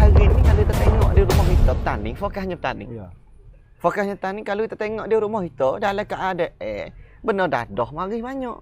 hari ni kalau kita tengok di rumah kita bertanding, fokusnya bertanding. Ya. Fokusnya bertanding kalau kita tengok di rumah kita dalam keadaan benar dadah mari banyak.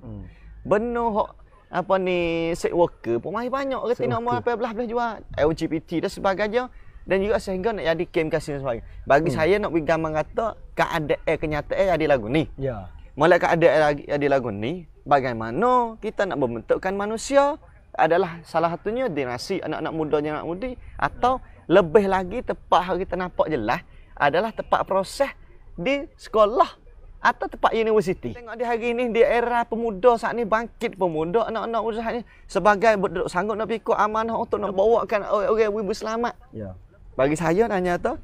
Benar hok apa ni set worker pun mari banyak reti nak mau 18 jual. LGBT dan sebagainya dan juga sehingga nak jadi game kasino sebagainya. Bagi saya nak bagi gambar kata keadaan kenyataan ada lagu ni. Ya. Mulai keadaan ada lagu ni bagaimana kita nak membentukkan manusia adalah salah satunya dinasti anak-anak mudanya anak mudi atau lebih lagi tepat hari kita nampak jelas adalah tepat proses di sekolah atau tepat universiti. Tengok di hari ini di era pemuda saat ni bangkit pemuda anak-anak muda saat ni sebagai sanggup nak pikul amanah untuk nak bawakan orang ibu selamat. Ya. Bagi saya nanya tu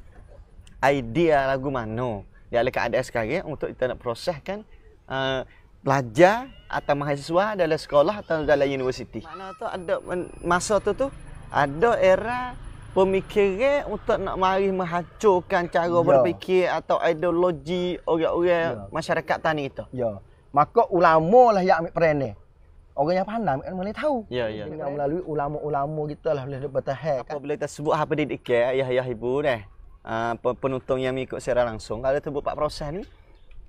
idea lagu mana di dalam keadaan sekarang untuk kita nak proseskan pelajar atau mahasiswa dalam sekolah atau dalam universiti. Mana tu ada masa tu ada era pemikiran untuk nak mari menghancurkan cara berfikir atau ideologi orang-orang masyarakat tani itu. Ya. Maka ulama lah yang ambil peran ni. Orang yang pandai kan boleh tahu. Ya, ya. Dengan melalui ulama-ulama kita lah boleh bertahan. Apa boleh kita sebut apa pendidikan ayah-ayah ibu dah. Penonton yang mengikut secara langsung kalau sebut pak proses ni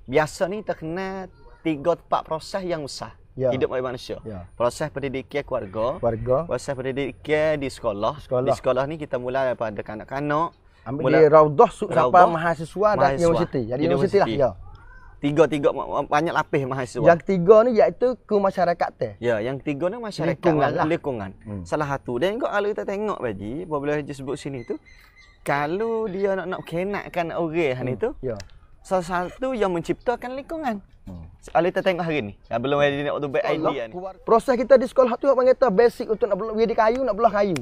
biasa ni terkenal 3-4 proses yang besar hidup manusia. Ya. Proses pendidikan keluarga, proses pendidikan di sekolah. Di sekolah ni kita mula daripada kanak-kanak, ambil di raudah sampai mahasiswa dan universiti. Jadi universiti lah. Ya. Tiga banyak lapis mahasiswa. Yang ketiga ni iaitu ke masyarakat teh. Ya, yang ketiga ni masyarakat lingkungan. Salah satu. Dan juga kalau kita tengok Baji, apabila Haji sebut sini tu, kalau dia nak kenakkan orang ni tu, salah satu yang menciptakan lingkungan. Kalau kita tengok hari ni, belum ada nak tu idea ni. Proses kita di sekolah tu apa kata basic untuk nak belah kayu, nak belah kayu.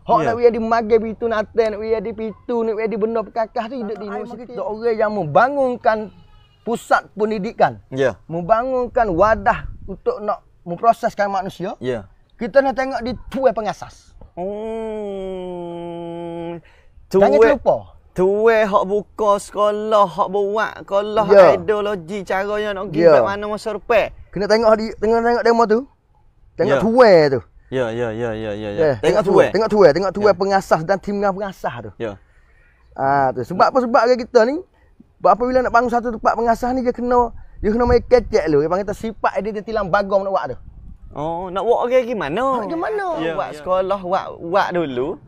Hak nak di magai pitu naten, nak di pitu, nak di benda perkakah tu hidup di universiti. Orang yang membangunkan pusat pendidikan. Ya. Membangunkan wadah untuk nak memproseskan manusia. Ya. Kita nak tengok di tuai pengasas. Jangan terlupa. Tuai hak buka sekolah, hak buat sekolah, ideologi caranya nak pergi mana masa depan. Kena tengok tengok demo tu. Tengok tuai tu. Ya. Tengok tuai pengasas dan tim pengasas tu. Ya. Tu sebab apa sebab kita ni apabila nak bangun satu tempat pengasas ni dia kena main kecek dulu. Dia panggil sifat identiti lambaga nak buat tu. Oh, nak buat orang gimana? Gimana? Buat sekolah buat dulu.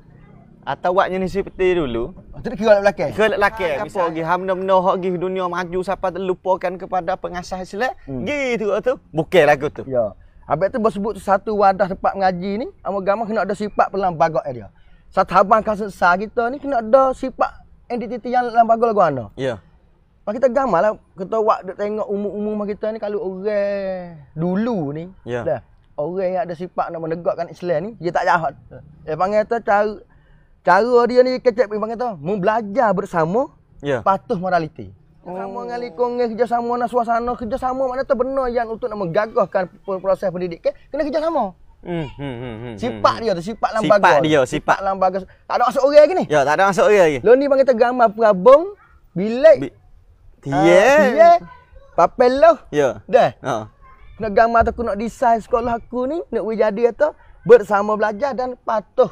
Atau buat jenis seperti dulu. Tu dia kira belakang. Kira belakang. Apa pergi benda-benda hak pergi dunia maju sampai terlupakan kepada pengasas Islam. Gitu tu. Bukan lagu tu. Ya. Habis tu bersebut satu wadah tempat mengaji ni, agama kena ada sifat pelambaga dia. Satu habang kasar kita ni kena ada sifat identiti yang lambaga lagu mana. Ya. Pak kita gambar lah, kita duk tengok umum-umum kita ni kalau orang dulu ni, dah orang yang ada sifat nak menegakkan Islam ni, dia tak jahat. Dia panggil tu cara dia ni kecek panggil tu, membelajar bersama, patuh moraliti. Sama dengan lingkungan kerjasama dan suasana kerjasama makna tu benar yang untuk nak menggagahkan proses pendidikan kena kerjasama. Sifat dia tu, sifat lambaga. Sifat lambaga. Tak ada masuk orang lagi ni. Ya, tak ada masuk orang lagi. Lo ni panggil tu gambar perabung, bilik. Papel lo. Ya. Dah. Nak gambar tu aku nak desain sekolah aku ni nak jadi atau bersama belajar dan patuh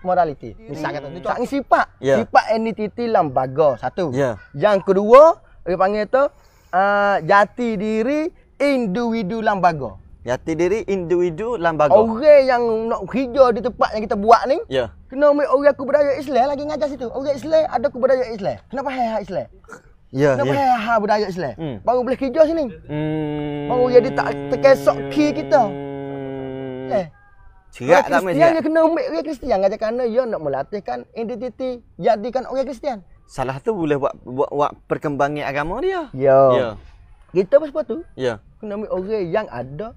morality. Misal kata tu tak sifat. Sifat identiti lambaga satu. Yang kedua dia panggil tu jati diri individu lambaga. Jati diri individu lambaga. Orang yang nak kerja di tempat yang kita buat ni, kena ambil orang kebudayaan Islam lagi ngajar situ. Orang Islam ada kebudayaan Islam. Kenapa hak Islam? Kenapa hak budaya Islam? Baru boleh kerja sini. Baru jadi tak terkesok ki kita. Cerak tak Kristian dia kena ambil orang Kristian aja kerana dia nak melatihkan identiti jadikan orang Kristian. Salah tu boleh buat perkembangan agama dia. Ya. Kita pun sebab tu. Ya. Kena ambil orang yang ada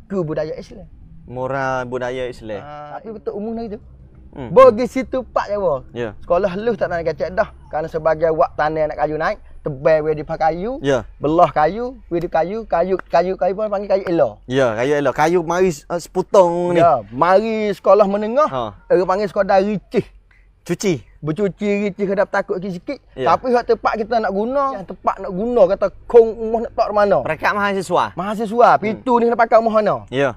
kebudayaan Islam. Moral budaya Islam. Tapi betul umum lagi tu. Bagi situ pak Jawa. Sekolah lu tak nak kacak dah. Kerana sebagai wak tanah nak kayu naik, tebal we di kayu. Belah kayu, we di kayu pun panggil kayu elo. Ya, kayu elo. Kayu mari seputong ni. Ya, mari sekolah menengah. Orang panggil sekolah ricih. Bercuci ricih kedap takut sikit. Tapi hak tempat kita nak guna, yang tempat nak guna kata kong rumah nak tak mana. Mereka mahasiswa. Pitu ni nak pakai rumah mana. Ya.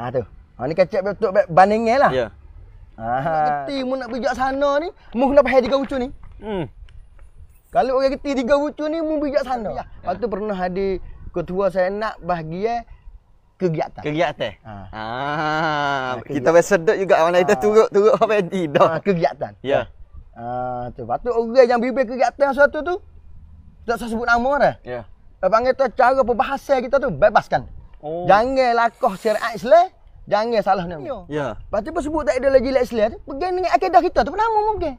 Tu. Ni kacak betul bandingnya lah. Geti mu nak bijak sana ni, mu kena faham 3 ucun ni. Kalau orang geti 3 ucun ni mu bijak sana. Lepas tu pernah ada ketua saya nak bahagian kegiatan. Kegiatan. Kita bersedut juga mana kita turut apa yang dah. Kegiatan. Ya. Tu. Lepas tu orang yang bimbing kegiatan suatu tu tak usah sebut nama dah. Ya. Panggil tu cara perbahasan kita tu bebaskan. Jangan lakoh syariat Islam, jangan salah nama. Ya. Lepas tu sebut tak ideologi Islam tu, pegang dengan akidah kita tu nama mu pegang.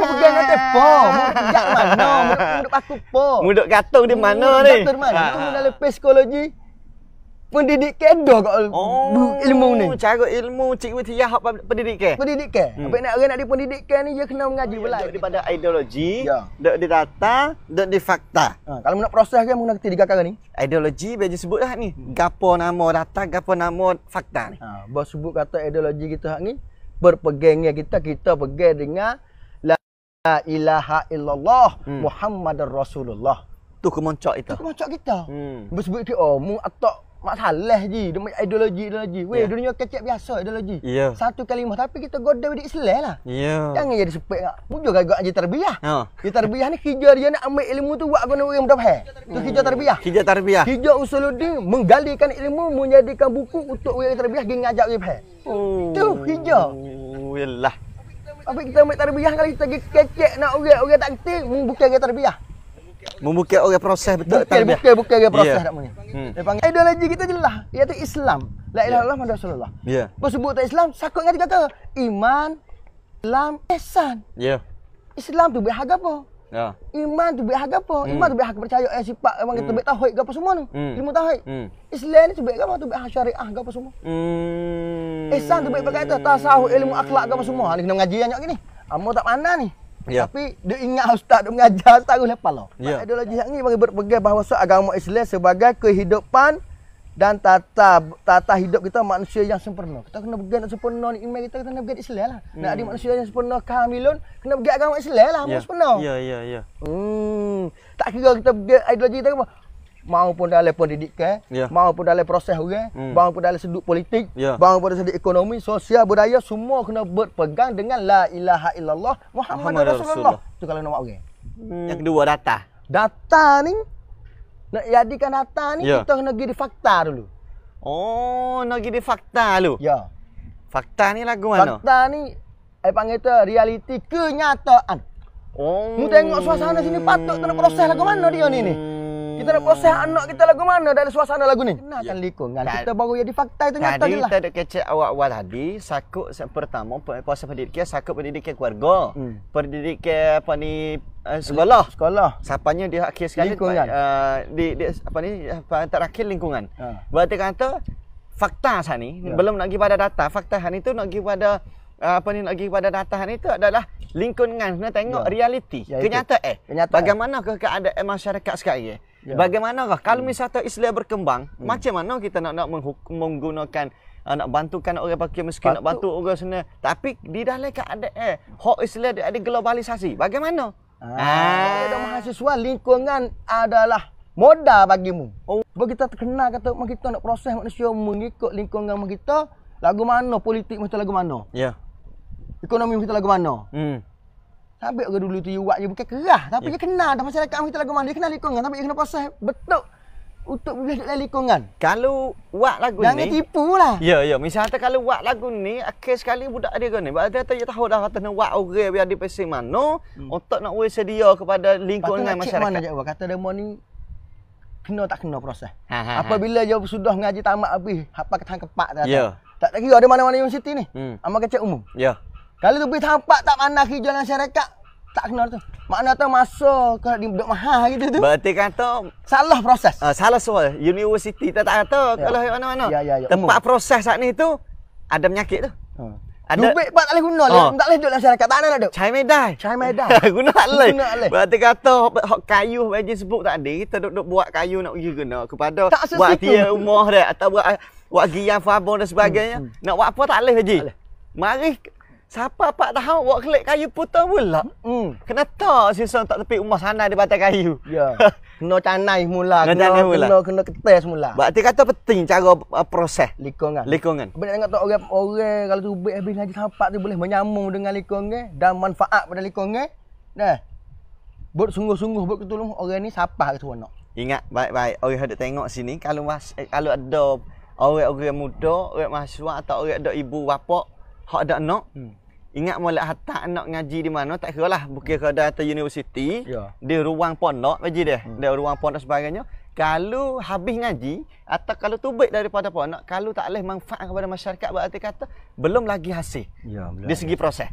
Pegang kata po, mu kat mana, mu aku po. Muduk gatung di mana ni? Gatung di mana? Mu dalam psikologi pendidikan dah kat ilmu ni. Cara ilmu cikgu Tia hak pendidikan. Pendidikan. Apabila nak orang nak di pendidikan ni dia kena mengaji pula. Daripada ideologi, dok di data, dok di fakta. Kalau nak proses kan mu nak kena 3 perkara ni. Ideologi baju sebut dah ni. Gapo nama data, gapo nama fakta ni. Bos sebut kata ideologi kita hak ni berpegangnya kita pegang dengan la ilaha illallah Muhammadar Rasulullah. Tu kemoncak itu. Tu kemoncak kita. Bos sebut dia mu atak masalah je demi ideologi. Weh dunia kecek biasa ideologi. Satu kalimah tapi kita goda di Islam lah. Jangan jadi sepek ngak. Mu juga agak aja tarbiyah. Di tarbiyah ni kerja dia nak ambil ilmu tu buat guna orang mudah faham. Tu kerja tarbiyah. Kerja tarbiyah. Kerja usuluddin menggalikan ilmu menjadikan buku untuk orang tarbiyah dia ngajak orang faham. Tu kerja. Yalah. Apa kita ambil tarbiyah kalau kita kecek nak orang tak kerti mu bukan orang tarbiyah. Membuka orang proses betul tarbiyah. Bukan orang proses tak punya. Dia panggil ideologi kita jelas iaitu Islam. La ilaha illallah Muhammadur Rasulullah. Apa sebut tak Islam sakut dengan 3 kata iman, Islam, ihsan. Islam tu berharga apa? Iman tu berharga apa? Iman tu berharga percaya sifat orang kita baik tauhid ke apa semua tu. Ilmu tauhid. Islam ni tu baik apa tu baik syariah ke apa semua. Ihsan tu baik berkata tasawuf ilmu akhlak ke apa semua. Ni kena mengaji banyak gini. Amo tak pandai ni. Tapi dia ingat ustaz dia mengajar taruh lepas lah. Ideologi ni bagi berpegang bahawa agama Islam sebagai kehidupan dan tata hidup kita manusia yang sempurna. Kita kena pegang yang sempurna ni iman kita kena pegang Islam lah. Nak ada manusia yang sempurna kamilun kena pegang agama Islam lah sempurna. Ya. Tak kira kita pegang ideologi kita apa. Maupun dalam pendidikan, maupun dalam proses orang, maupun dalam sudut politik, maupun dalam sudut ekonomi, sosial, budaya, semua kena berpegang dengan la ilaha illallah Muhammadur Rasulullah. Tu kalau nak buat orang. Yang kedua data. Data ni nak jadikan data ni kita kena pergi di fakta dulu. Nak pergi di fakta dulu. Ya. Fakta ni lagu mana? Fakta ni panggil tu realiti kenyataan. Mu tengok suasana sini patut kena proses lagu mana dia ni. Kita nak proses anak kita lagu mana dalam suasana lagu ni. Kenalkan lingkungan. Kita baru jadi fakta itu nyata je lah. Tadi kita ada kecek awal-awal tadi. Sakut pertama proses pendidikan, sakut pendidikan keluarga. Pendidikan apa ni sekolah. Sapanya di akhir sekali di apa ni terakhir lingkungan. Berarti kata fakta sana ni belum nak pergi pada data. Fakta ni tu nak pergi pada nak pergi pada data ni tu adalah lingkungan. Kena tengok realiti, kenyataan. Bagaimanakah keadaan masyarakat sekarang? Bagaimanakah kalau misalnya Islam berkembang, macam mana kita nak menggunakan nak bantukan orang fakir miskin, nak bantu orang sana, tapi di dalam keadaan hak Islam ada globalisasi. Bagaimana? Ada mahasiswa lingkungan adalah modal bagimu. Bagi kita terkenal kata kita nak proses manusia mengikut lingkungan kita, lagu mana politik mesti lagu mana? Ekonomi mesti lagu mana? Sampai orang dulu tu buat je bukan kerah tapi dia kenal dah masyarakat kita lagu mana, dia kenal lingkungan tapi dia kena proses betul untuk boleh dalam lingkungan. Kalau buat lagu jangan ni tipu lah. Ya misalnya kalau buat lagu ni akhir sekali budak dia kan ni berarti dia tahu dah kata nak buat orang biar di pesing mana untuk nak sedia kepada lingkungan masyarakat. Mana je kata demo ni kena tak kena proses. Apabila dia sudah mengaji tamat habis hafal ketang kepak dah. Tak kira ada mana-mana universiti ni. Amal kecek umum. Kalau tu pergi tampak tak mana kerja masyarakat, tak kenal tu. Makna tu masuk kalau duduk mahal gitu tu. Berarti kata salah proses. Salah soal. Universiti tak kata kalau mana-mana. Tempat proses saat ni tu ada penyakit tu. Ada duit tak boleh guna tak boleh duduk masyarakat. Tak ada duduk. Cai medai. Guna tak boleh. Berarti kata hak kayu bagi sebut tak ada. Kita duduk buat kayu nak pergi guna kepada buat dia rumah dia atau buat gian fabon dan sebagainya. Nak buat apa tak boleh haji. Mari Siapa pak tahu buat kelik kayu putar pula. Kena tak sisa tak tepi rumah sana di batang kayu. Ya. Kena canai mula, kena ketes mula. Berarti kata penting cara proses lingkungan. Bila tengok tak orang kalau tu ubik habis ngaji sampak tu boleh menyambung dengan lingkungan dan manfaat pada lingkungan. Dah. Buat sungguh-sungguh buat ketulung orang ni siapa ke seronok. Ingat baik-baik orang hendak tengok sini kalau ada orang muda, orang mahasiswa atau orang ada ibu bapa hak ada anak. Ingat molek hantar anak ngaji di mana tak kira lah bukan kira atau universiti di ruang pondok bagi dia di ruang pondok sebagainya kalau habis ngaji atau kalau tubik daripada pondok kalau tak boleh manfaat kepada masyarakat berarti kata belum lagi hasil di segi proses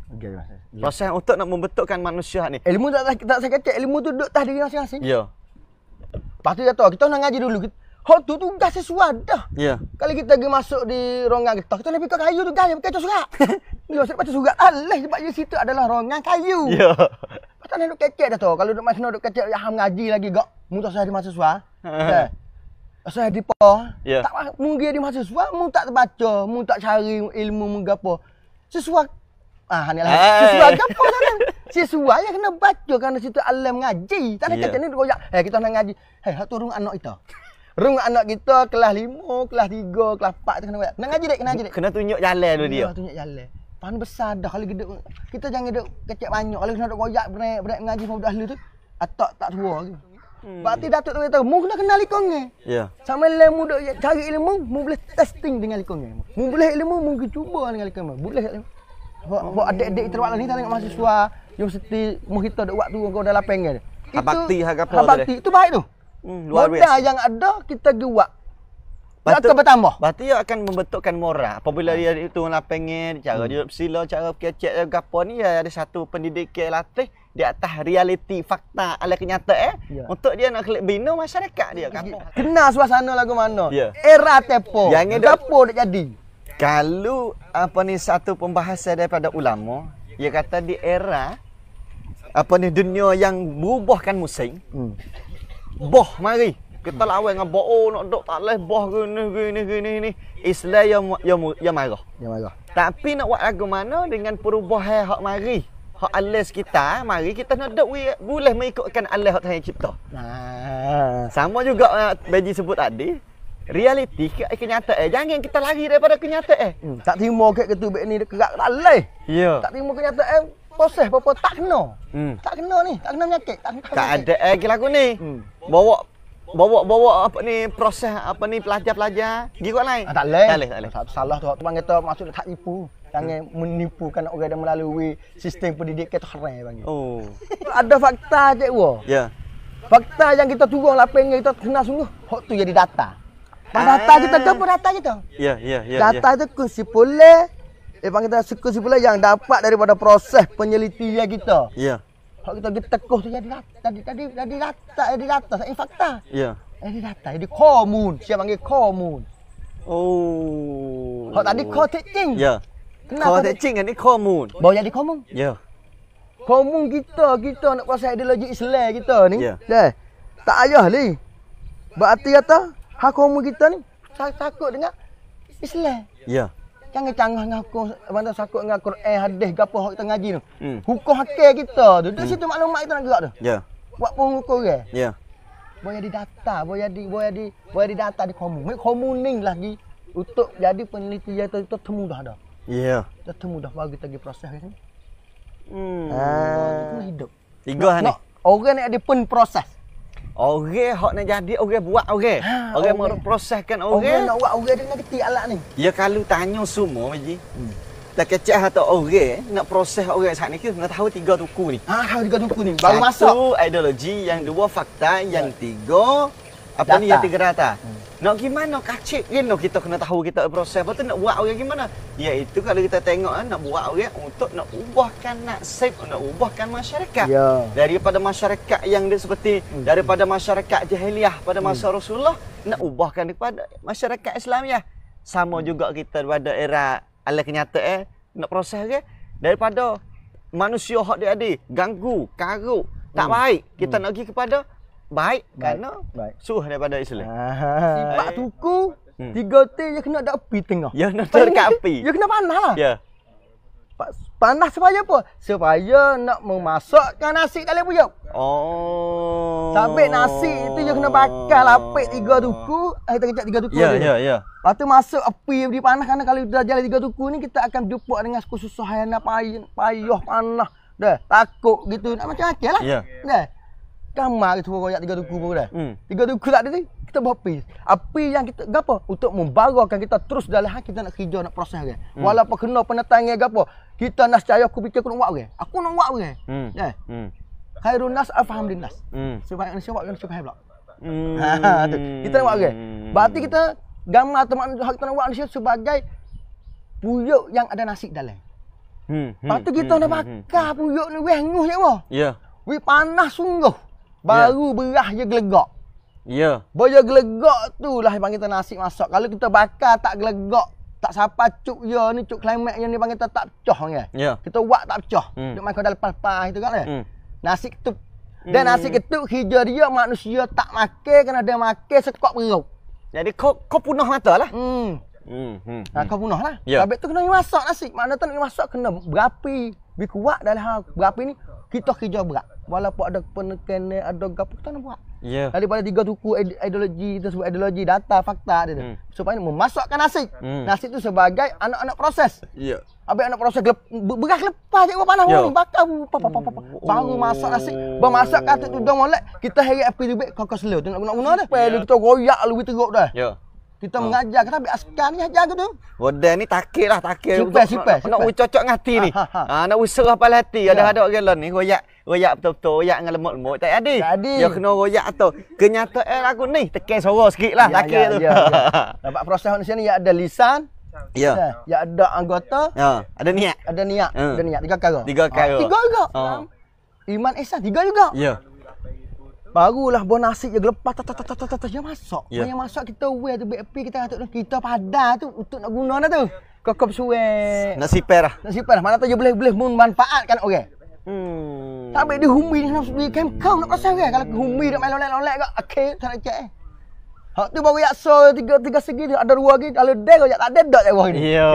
proses untuk nak membentukkan manusia ni ilmu tak saya kata ilmu tu duduk atas diri masing-masing pasti kata kita nak ngaji dulu hak tu tugas sesuai dah. Kalau kita pergi masuk di rongan kita nak fikir kayu tu gaya pakai surat. Bila saya baca surat Allah sebab di situ adalah rongan kayu. Tak nak duk kecek dah tu. Kalau duk masuk duk kecek ham ngaji lagi gak. Mu tak saya di mahasiswa. Saya di tak mungkin di mahasiswa mu tak terbaca, mu tak cari ilmu mu gapo. Sesuai ni lah. Sesuai gapo sana. Sesuai yang kena baca kerana situ alam ngaji. Tak nak kecek ni goyak. Kita nak ngaji. Hak tu rung anak kita. Rung anak kita kelas 5, kelas 3, kelas 4 tu kena buat. Nak ngaji dek. Kena tunjuk jalan dulu dia. Tunjuk jalan. Pan besar dah kalau kita jangan duk kecek banyak. Kalau kena duk goyak berat ngaji pada ahli tu, atak tak tua ke. Berarti datuk tu tahu, mu kena kenal lingkungan. Sama lain mu duk cari ilmu, mu boleh testing dengan lingkungan. Mu boleh ilmu, mu cuba dengan lingkungan. Boleh ilmu. Buat adik-adik terwak ni tengok mahasiswa universiti mu kita duk waktu kau dah lapang ke. Habakti apa tu. Habakti itu baik tu. Luar biasa. Yang ada kita buat. Dia akan bertambah. Berarti dia akan membentukkan moral. Apabila dia itu pengen cara dia bersila, cara kecek gapo ni ada satu pendidikan latih di atas realiti fakta ala kenyataan untuk dia nak bina masyarakat dia gapo. Kenal suasana lagu mana? Era tempo. Gapo dak jadi. Kalau satu pembahasan daripada ulama, dia kata di era dunia yang berubahkan musim. Boh mari kita lawan dengan boh nak dok tak leh boh gini Islam yang marah. Tapi nak buat lagu mana dengan perubahan hak mari hak alas kita mari kita nak dok boleh mengikutkan alas hak Tuhan cipta. Sama juga Beji sebut tadi realiti kenyataan jangan kita lari daripada kenyataan. Tak terima ke ketubik ni kerak tak leh. Tak terima kenyataan proses apa tak kena. Tak kena ni, tak kena menyakit, tak ada lagi lagu ni. Bawa proses pelajar-pelajar pergi kat lain. Tak leh. Salah tu bang kita maksud tak tipu. Jangan menipukan orang yang melalui sistem pendidikan tu haram bang. Ada fakta cik wo. Fakta yang kita turun lapang kita kena sungguh. Hak tu jadi data. Data kita ke data kita? Data tu kesimpulan kita kesimpulan yang dapat daripada proses penyelitian kita. Kalau kita pergi tekuh tu jadi data, ini fakta. Jadi data, jadi komun. Siapa panggil komun? Kalau tadi co-teaching. Co-teaching ni komun. Bawa jadi komun. Komun kita nak proses ideologi Islam kita ni. Tak payah ni. Berarti kata hak komun kita ni takut dengan Islam. Jangan canggah ngaku mana sakut dengan Quran, hadis gapo hak kita ngaji tu. Hukum hakil kita tu. Di situ maklumat kita nak gerak tu. Buat pun hukum ke? Boleh di data, boleh di data di komun. Komuning lagi untuk jadi penelitian itu termudah dah. Dah termudah bagi kita pergi proses ni. Kena hidup. Tiga ni. Orang ni ada pun proses. Orang hak nak jadi orang buat orang. Orang mau proseskan orang. Orang nak buat orang dengan ketik alat ni. Ya kalau tanya semua Haji. Tak kecek atau orang nak proses orang saat ni kita nak tahu tiga tuku ni. Tahu tiga tuku ni. Baru masuk. Satu ideologi, yang dua fakta, yang tiga apa ni yang tiga data. Nak gimana kacik gini kita kena tahu kita proses apa tu nak buat orang gimana. Iaitu kalau kita tengok nak buat orang untuk nak ubahkan nasib, nak ubahkan masyarakat. Daripada masyarakat yang dia seperti daripada masyarakat jahiliah pada masa Rasulullah nak ubahkan kepada masyarakat Islamiah. Sama juga kita pada era ala kenyataan nak proses ke daripada manusia hak dia ada ganggu, karuk, tak baik. Kita nak pergi kepada baik kerana suruh daripada Islam. Sifat tuku, tiga T dia kena ada api tengah. Ya, nak dekat api. Dia kena panah lah. Panas supaya apa? Supaya nak memasakkan nasi dalam puyuh. Oh. Sampai nasi itu je kena bakar lapik 3 tuku, kita kecap 3 tuku. Ya. Lepas tu masuk api di panas, kerana kalau kita jalan 3 tuku ni kita akan jumpa dengan kesusahan payah panas. Dah, takut gitu. Nak macam-macam lah. Ya. Dah. Kamar kita royak 3 tuku pun dah. 3 tuku tak ada ni, kita berapi. Api yang kita gapo? Untuk membarakan kita terus dalam hal kita nak kerja, nak proses kan. Walaupun kena penetang gapo, kita nak percaya aku fikir aku nak buat kan. Aku nak buat kan. Dah. Khairun nas afham linnas. Sebab manusia buat manusia faham pula. Tu. Kita nak buat kan. Berarti kita gambar atau hak kita nak buat manusia sebagai puyuk yang ada nasi dalam. Lepas tu kita nak bakar puyuk ni wenguh je apa? Ya. Wih panas sungguh. Baru berah je gelegak. Ya. Bila gelegak tu lah panggil kita nasi masak. Kalau kita bakar tak gelegak, tak sapa cuk ya ni cuk klimak yang ni panggil kita tak pecah kan. Ya. Kita buat tak pecah. Duk makan dalam lepas itu kan. Nasi ketup. Dan nasi ketup hijau dia manusia tak makan kena dia makan sekok perut. Jadi kau punah mata lah. Kau punah lah. Ya. Habis tu kena masak nasi. Makna tu nak masak kena berapi. Lebih kuat dalam hal berapi ni kita kerja berat. Walaupun ada penekanan, ada gapo kita nak buat. Ya. Daripada 3 tuku ideologi, kita sebut ideologi, data, fakta dia tu. Supaya memasakkan nasi. Nasi tu sebagai anak-anak proses. Ya. Habis anak proses beras lepas je panas ni bakar baru masak nasi. Bermasak kata tu dah molek, kita heret api dubik kau slow tu nak guna dah. Lepas kita royak lebih teruk dah. Ya. Kita mengajar kita ambil askar ni ajar tu. Rodan ni takik. Sipai. Nak cocok dengan hati ni. Nak usaha pala hati. Ada galon ni royak betul-betul, royak dengan lemut-lemut. Tak ada. Dia kena royak tu. Kenyataan aku ni tekan suara sikit lah takik tu. Nampak proses manusia ni ya ada lisan. Ya. Ya ada anggota. Ya, ada niat. Ada niat. 3 perkara. 3 perkara. 3 juga. Iman ihsan 3 juga. Ya. Barulah buah nasi je gelepas dia masak. Ya. Yang masak kita wear tu api kita padar tu untuk nak guna dah tu. Kokop suai. Nak siper lah. Mana tahu je boleh memanfaatkan orang. Sampai dia humi ni kena kau nak pasal kan. Kalau humi nak main lolek-lolek ke akhir tak nak cek. Hak tu baru yakso 3 segi dia ada 2 lagi. Kalau dia tak ada dak je bawah ni. Yo.